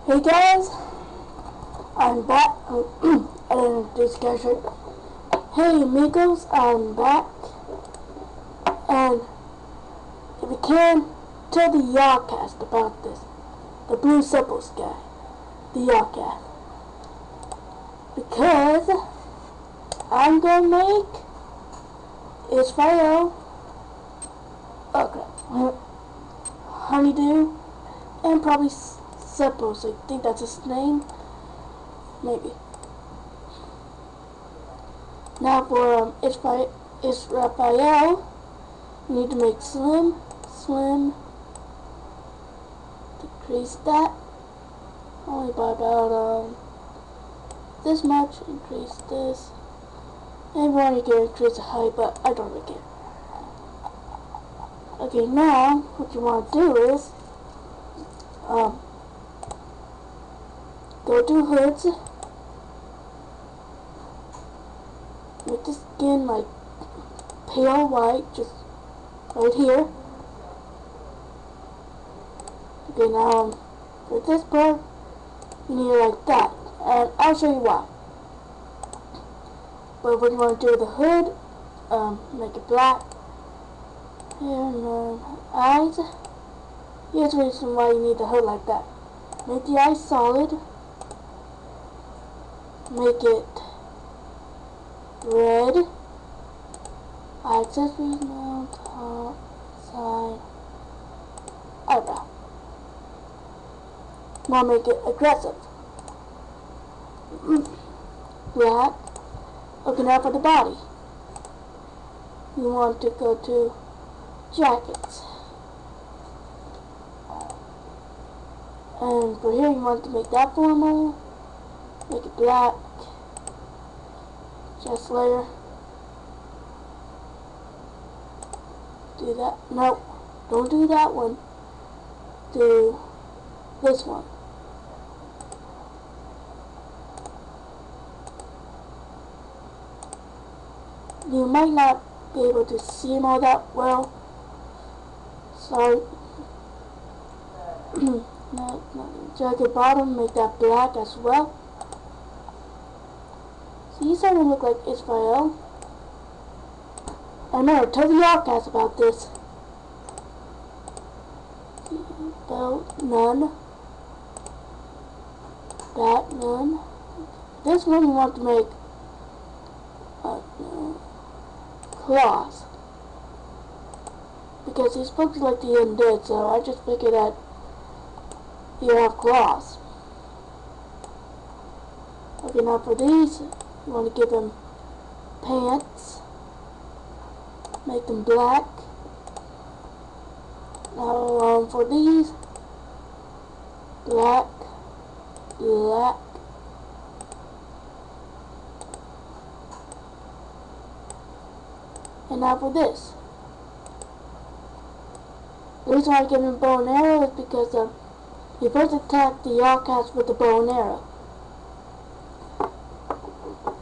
Hey guys, I'm back. I didn't introduce you guys right. Hey amigos, I'm back. And if you can, tell the Yawcast about this. The Blue Supples guy. The Yawcast. Because I'm gonna make Israel, Honeydew, and probably Supples. I think that's his name. Maybe. Now for Israel, you need to make slim, decrease that, only by about this much, increase this, and one you can increase the height, but I don't really care. Okay, now, what you want to do is, go to hoods, make the skin like pale white, just right here. Okay, now for this part, you need it like that, and I'll show you why. But what you want to do with the hood, make it black, and eyes. Here's the reason why you need the hood like that. Make the eyes solid, make it red, accessories, now top, side, eyebrow. Now make it aggressive. Black. Okay, now for the body. You want to go to jackets. And for here you want to make that formal. Make it black. Chest layer. Do that. No, don't do that one. Do this one. You might not be able to see them all that well. Sorry. Jacket bottom, make that black as well. So he's starting to look like Israel. And remember, tell the Yawcast about this. Belt, none. That, none. This one you want to make claws. Because he's supposed to be like the undead, so I just figured that you have claws. Okay, now for these, you want to give them pants. Make them black. Now for these, black, black. And now for this. The reason why I give him bow and arrow is because you first attack the Yawcast with the bow and arrow.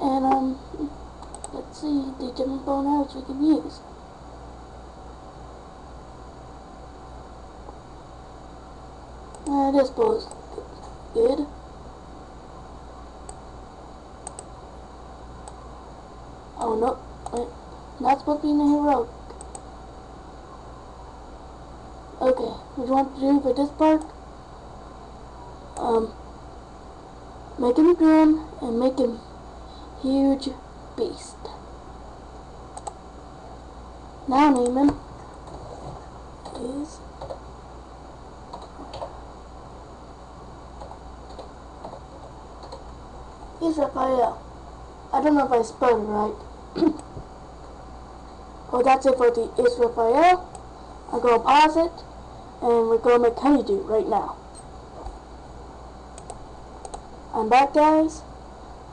And let's see the different bow and arrows we can use. This bow is good. Oh no, wait, not supposed to be in the heroic. Okay, what you want to do for this part? Make him grim and make him huge beast. Now name him is Israel. I don't know if I spelled it right. Well, that's it for the Israel. I'm going to pause it, and we're going to make Honeydew right now. I'm back, guys.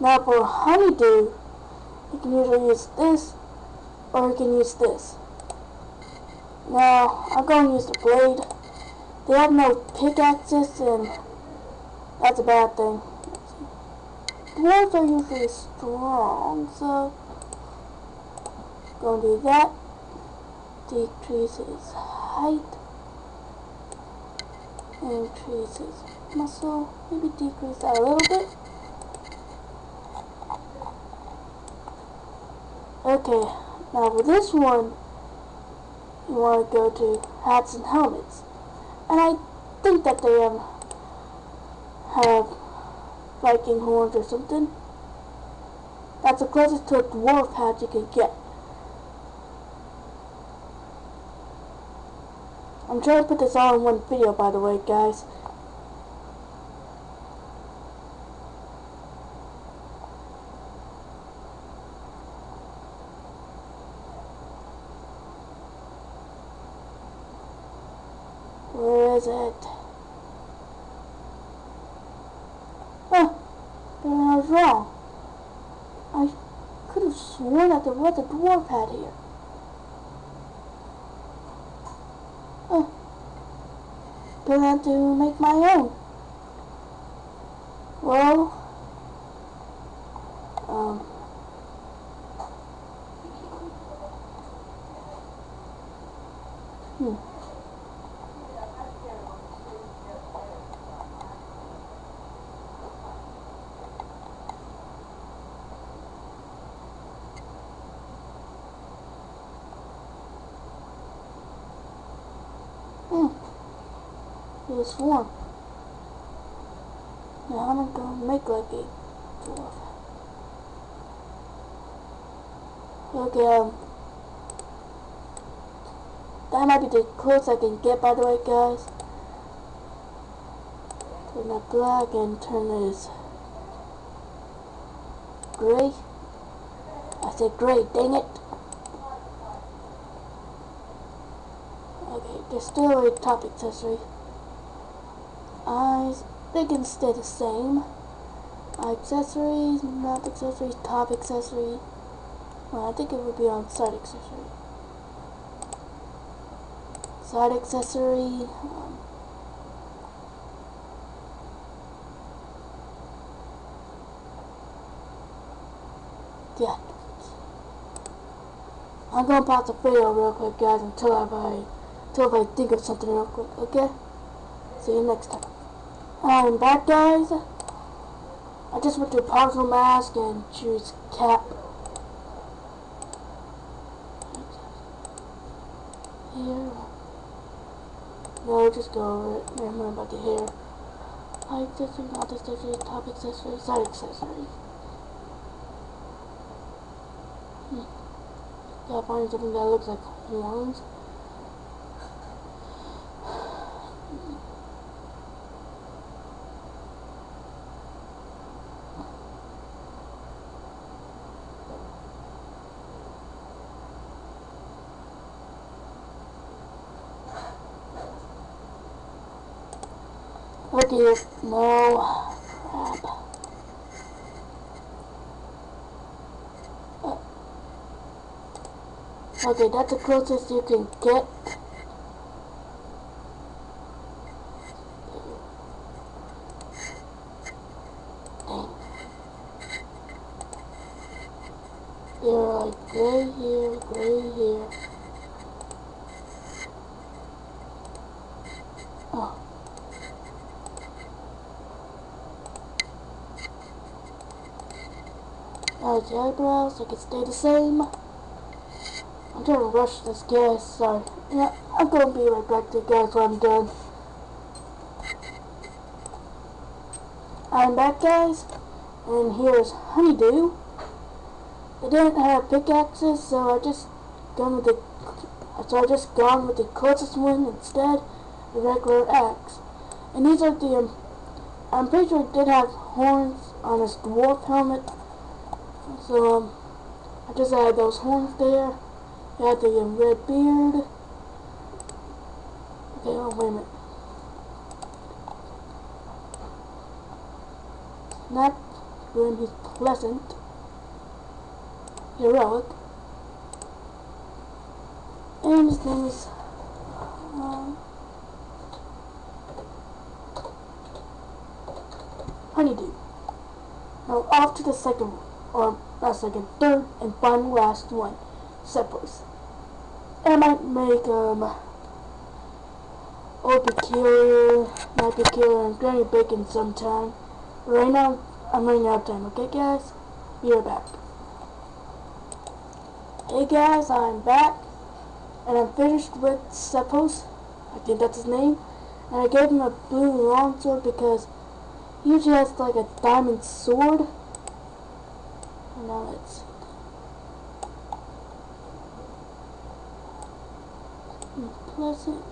Now for Honeydew, you can usually use this, or you can use this. Now, I'm going to use the blade. They have no pickaxes, and that's a bad thing. Dwarves are usually strong, so going to do that. Decrease his height. increase his muscle, maybe decrease that a little bit. Okay, now for this one, you want to go to hats and helmets. And I think that they have Viking horns or something. That's the closest to a dwarf hat you can get. I'm trying to put this all in one video, by the way, guys. Where is it? Oh, I was wrong. I could have sworn that there was a dwarf hat here. Oh, gonna have to make my own. Well, it was warm. Now I'm gonna make like a dwarf. Okay, that might be the closest I can get, by the way, guys. Turn that black and turn this gray. I said gray, dang it. Okay, there's still a top accessory. Eyes, they can stay the same. Accessories, not accessories, top accessory. Well, I think it would be on side accessory. Side accessory. Yeah. I'm gonna pause the video real quick, guys, until I think of something real quick. Okay. See you next time. I'm back, guys. I just went to partial mask and choose cap. Here. No, just go over it. Never mind about the hair. Eye accessory, not accessory, top accessory, side accessory. Gotta find something that looks like horns. Okay, no. Crap. Okay, that's the closest you can get. Dang. They're like gray here, gray here. Oh. Now the eyebrows, they can stay the same. I'm trying to rush this, guys, sorry. Yeah, I'm gonna be right back to you guys when I'm done. I'm back, guys, and here's Honeydew. They didn't have pickaxes, so I just gone with the closest one instead, the regular axe. And these are the I'm pretty sure it did have horns on his dwarf helmet, so I just added those horns there. He had the red beard. Okay, oh wait a minute. Not grim, he's pleasant. Heroic. And his name is Honeydew. Now off to the second, or not second, third and final last one. Settlers. I might make or Peculiar, My Peculiar, and Granny Bacon sometime. But right now, I'm running out of time, okay guys? Be right back. Hey guys, I'm back, and I'm finished with Seppos, I think that's his name, and I gave him a blue longsword because he usually has like a diamond sword. And now let's see. Pleasant,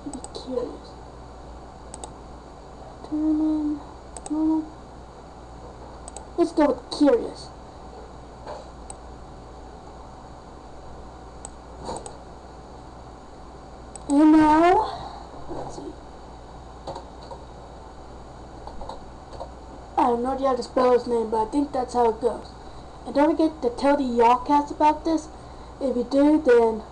be curious. Turn in, let's go with curious. And now, let's see. I have no idea how to spell his name, but I think that's how it goes. And don't forget to tell the Yawcast about this. If you do, then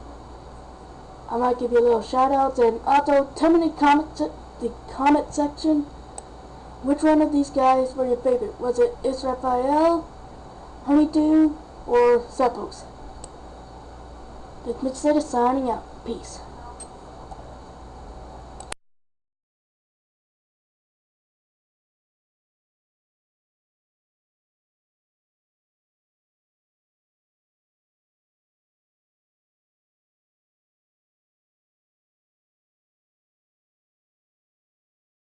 I might give you a little shout out. And also, tell me in the comment section which one of these guys were your favorite. Was it Israel, Honeydew, or Seppos? This is signing out. Peace.